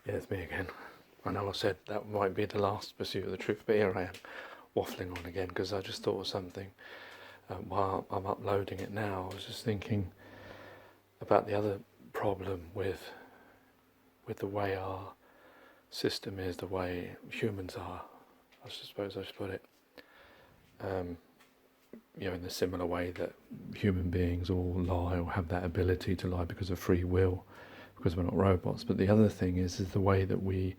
Yeah, it's me again. I know I said that might be the last pursuit of the truth, but here I am, waffling on again because I just thought of something while I'm uploading it now. I was just thinking about the other problem with the way our system is, the way humans are. I suppose I should put it. Um, in the similar way that human beings all lie or have that ability to lie because of free will, because we're not robots. But the other thing is the way that we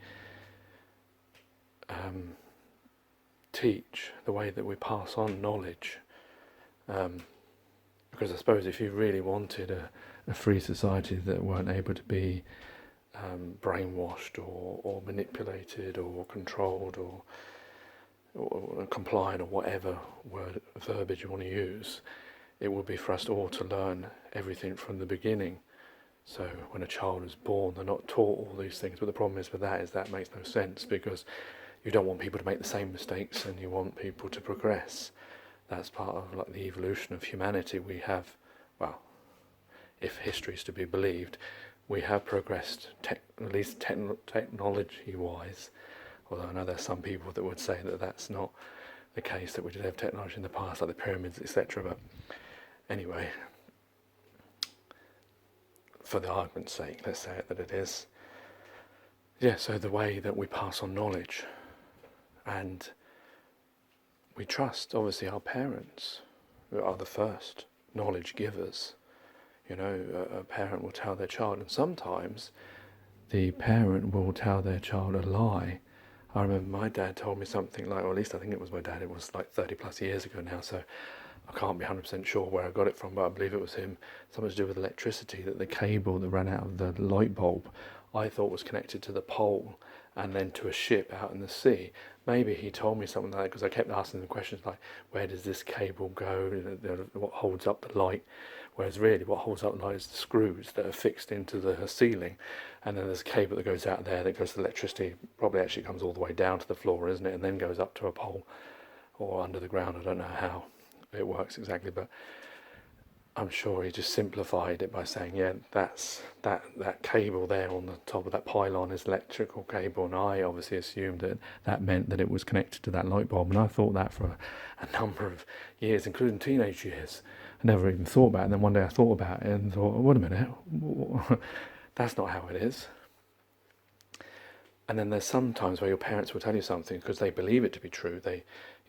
teach, the way that we pass on knowledge. Because I suppose if you really wanted a free society that weren't able to be brainwashed or manipulated or controlled or compliant or whatever verbiage you want to use, it would be for us all to learn everything from the beginning. So when a child is born, they're not taught all these things. But the problem is with that is that makes no sense, because you don't want people to make the same mistakes, and you want people to progress. That's part of like the evolution of humanity. We have, well, if history is to be believed, we have progressed, at least technology-wise. Although I know there's some people that would say that that's not the case, that we did have technology in the past, like the pyramids, etc. But anyway, for the argument's sake, let's say it that it is. Yeah, so the way that we pass on knowledge, and we trust, obviously, our parents are the first knowledge givers. A parent will tell their child, and sometimes the parent will tell their child a lie. I remember my dad told me something like, or at least I think it was my dad, it was like 30 plus years ago now, so I can't be 100% sure where I got it from, but I believe it was him. Something to do with electricity, that the cable that ran out of the light bulb I thought was connected to the pole and then to a ship out in the sea. Maybe he told me something like that, because I kept asking him questions like, where does this cable go, what holds up the light? Whereas really what holds up the light is the screws that are fixed into the ceiling, and then there's a cable that goes out there that goes to the electricity, probably actually comes all the way down to the floor, isn't it, and then goes up to a pole or under the ground. I don't know how it works exactly, but I'm sure he just simplified it by saying, yeah, that's that cable there on the top of that pylon is electrical cable, and I obviously assumed that meant that it was connected to that light bulb, and I thought that for a number of years, including teenage years. I never even thought about it, and then one day I thought about it and thought, oh, wait a minute, that's not how it is. And then there's some times where your parents will tell you something because they believe it to be true.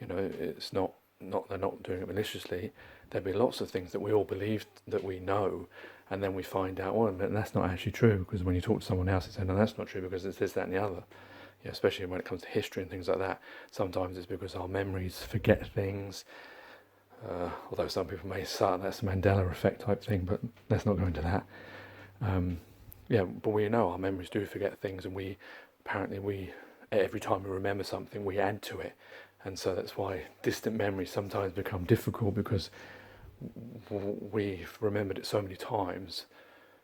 It's not they're not doing it maliciously. There'll be lots of things that we all believe that we know, and then we find out, well, that's not actually true, because when you talk to someone else, they say, no, that's not true because it's this, that, and the other. Especially when it comes to history and things like that. Sometimes it's because our memories forget things. Although some people may say that's a Mandela effect type thing, but let's not go into that. But we know our memories do forget things, and apparently every time we remember something, we add to it. And so that's why distant memories sometimes become difficult, because we've remembered it so many times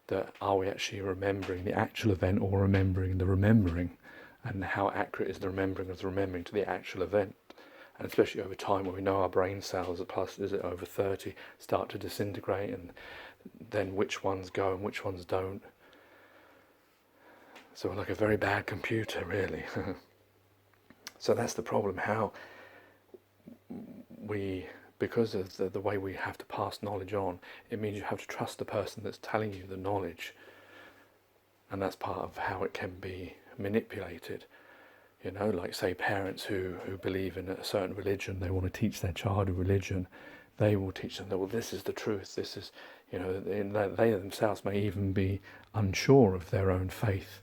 that are we actually remembering the actual event or remembering the remembering? And how accurate is the remembering of the remembering to the actual event? And especially over time, when we know our brain cells, plus is it over 30, start to disintegrate, and then which ones go and which ones don't. So we're like a very bad computer, really. So that's the problem, how because of the way we have to pass knowledge on, it means you have to trust the person that's telling you the knowledge. And that's part of how it can be manipulated. Like say parents who believe in a certain religion, they want to teach their child a religion, they will teach them that, well, this is the truth, this is, they themselves may even be unsure of their own faith,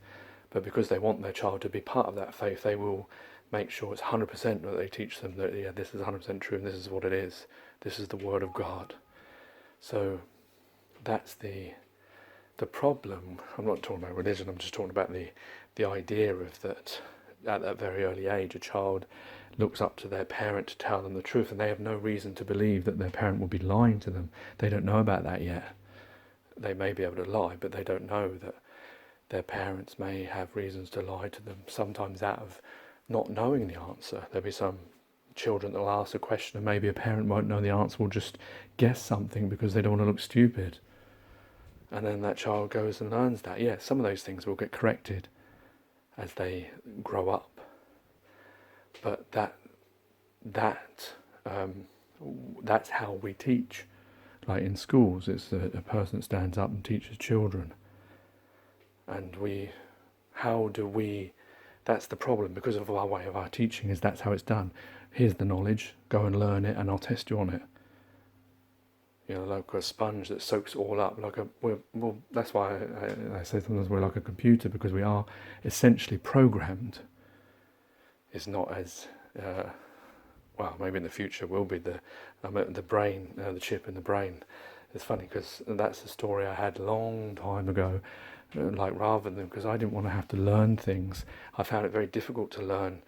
but because they want their child to be part of that faith, they will make sure it's 100% that they teach them that, yeah, this is 100% true and this is what it is. This is the word of God. So that's the problem. I'm not talking about religion, I'm just talking about the idea of that at that very early age, a child looks up to their parent to tell them the truth, and they have no reason to believe that their parent will be lying to them. They don't know about that yet. They may be able to lie, but they don't know that their parents may have reasons to lie to them, sometimes out of not knowing the answer. There'll be some children that will ask a question and maybe a parent won't know the answer, will just guess something because they don't want to look stupid. And then that child goes and learns that. Yeah, some of those things will get corrected, as they grow up. But that's how we teach. Like in schools, it's a person that stands up and teaches children. And that's the problem, because of our way of our teaching, is that's how it's done. Here's the knowledge, go and learn it and I'll test you on it. Like a sponge that soaks it all up. That's why I say sometimes we're like a computer, because we are essentially programmed. It's not as, maybe in the future will be the brain, the chip in the brain. It's funny because that's a story I had a long time ago. Rather than, because I didn't want to have to learn things, I found it very difficult to learn,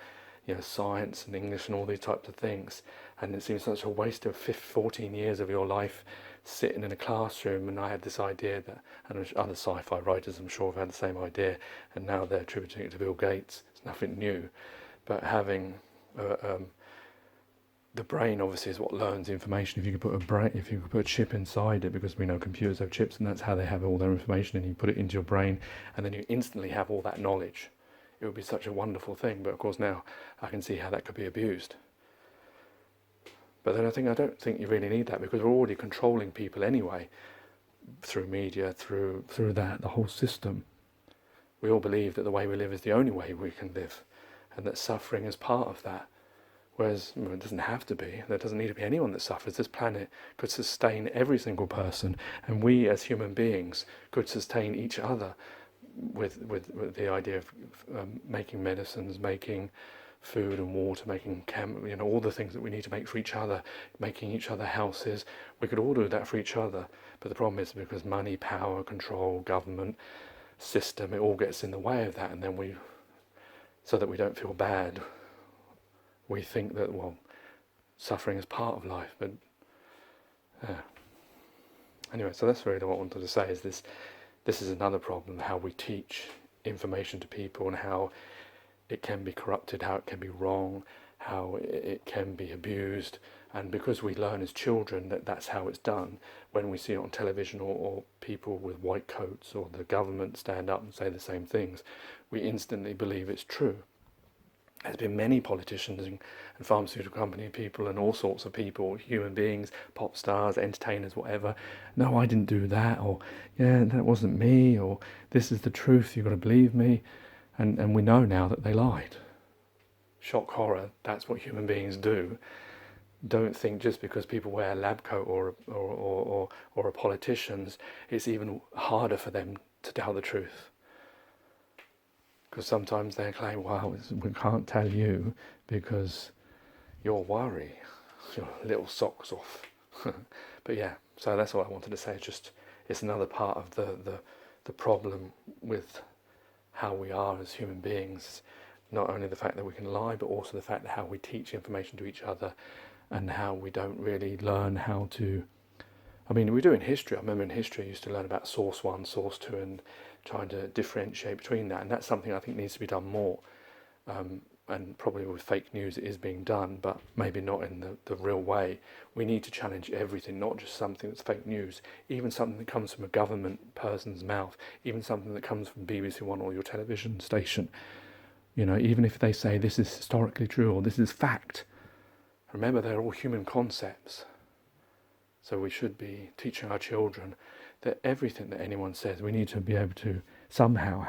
science and English and all these types of things. And it seems such a waste of 14 years of your life sitting in a classroom. And I had this idea that, and other sci-fi writers I'm sure have had the same idea, and now they're attributing it to Bill Gates. It's nothing new. But having the brain obviously is what learns information. If you could put a chip inside it, because we know computers have chips, and that's how they have all their information, and you put it into your brain, and then you instantly have all that knowledge. It would be such a wonderful thing. But of course now I can see how that could be abused. But then I don't think you really need that, because we're already controlling people anyway, through media, through that, the whole system. We all believe that the way we live is the only way we can live, and that suffering is part of that. Whereas it doesn't have to be. There doesn't need to be anyone that suffers. This planet could sustain every single person, and we as human beings could sustain each other with the idea of making medicines, making food and water, making all the things that we need to make for each other, making each other houses. We could all do that for each other. But the problem is, because money, power, control, government, system, it all gets in the way of that, and then so that we don't feel bad, we think that, suffering is part of life. But anyway, so that's really what I wanted to say, is this is another problem, how we teach information to people, and how it can be corrupted, how it can be wrong, how it can be abused. And because we learn as children that that's how it's done, when we see it on television, or people with white coats or the government stand up and say the same things, we instantly believe it's true. There's been many politicians and pharmaceutical company people and all sorts of people, human beings, pop stars, entertainers, whatever. No, I didn't do that, or yeah, that wasn't me, or this is the truth, you've got to believe me. And we know now that they lied. Shock horror, that's what human beings do. Don't think just because people wear a lab coat or are politicians, it's even harder for them to tell the truth. Because sometimes they claim, we can't tell you because you'll worry your little socks off. But yeah, so that's what I wanted to say. It's another part of the problem with how we are as human beings. Not only the fact that we can lie, but also the fact that how we teach information to each other, and how we don't really learn how to... we do in history. I remember in history I used to learn about source 1, source 2, and trying to differentiate between that. And that's something I think needs to be done more. And probably with fake news it is being done, but maybe not in the real way. We need to challenge everything, not just something that's fake news, even something that comes from a government person's mouth, even something that comes from BBC One or your television station. Even if they say this is historically true or this is fact, remember they're all human concepts. So we should be teaching our children that everything that anyone says, we need to be able to somehow,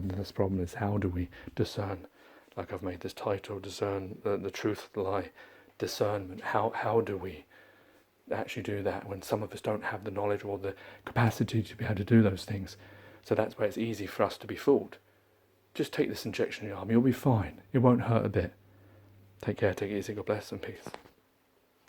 this problem is, how do we discern, like I've made this title, discern the truth, the lie, discernment. How do we actually do that when some of us don't have the knowledge or the capacity to be able to do those things? So that's where it's easy for us to be fooled. Just take this injection in your arm, you'll be fine. It won't hurt a bit. Take care, take it easy, God bless, and peace.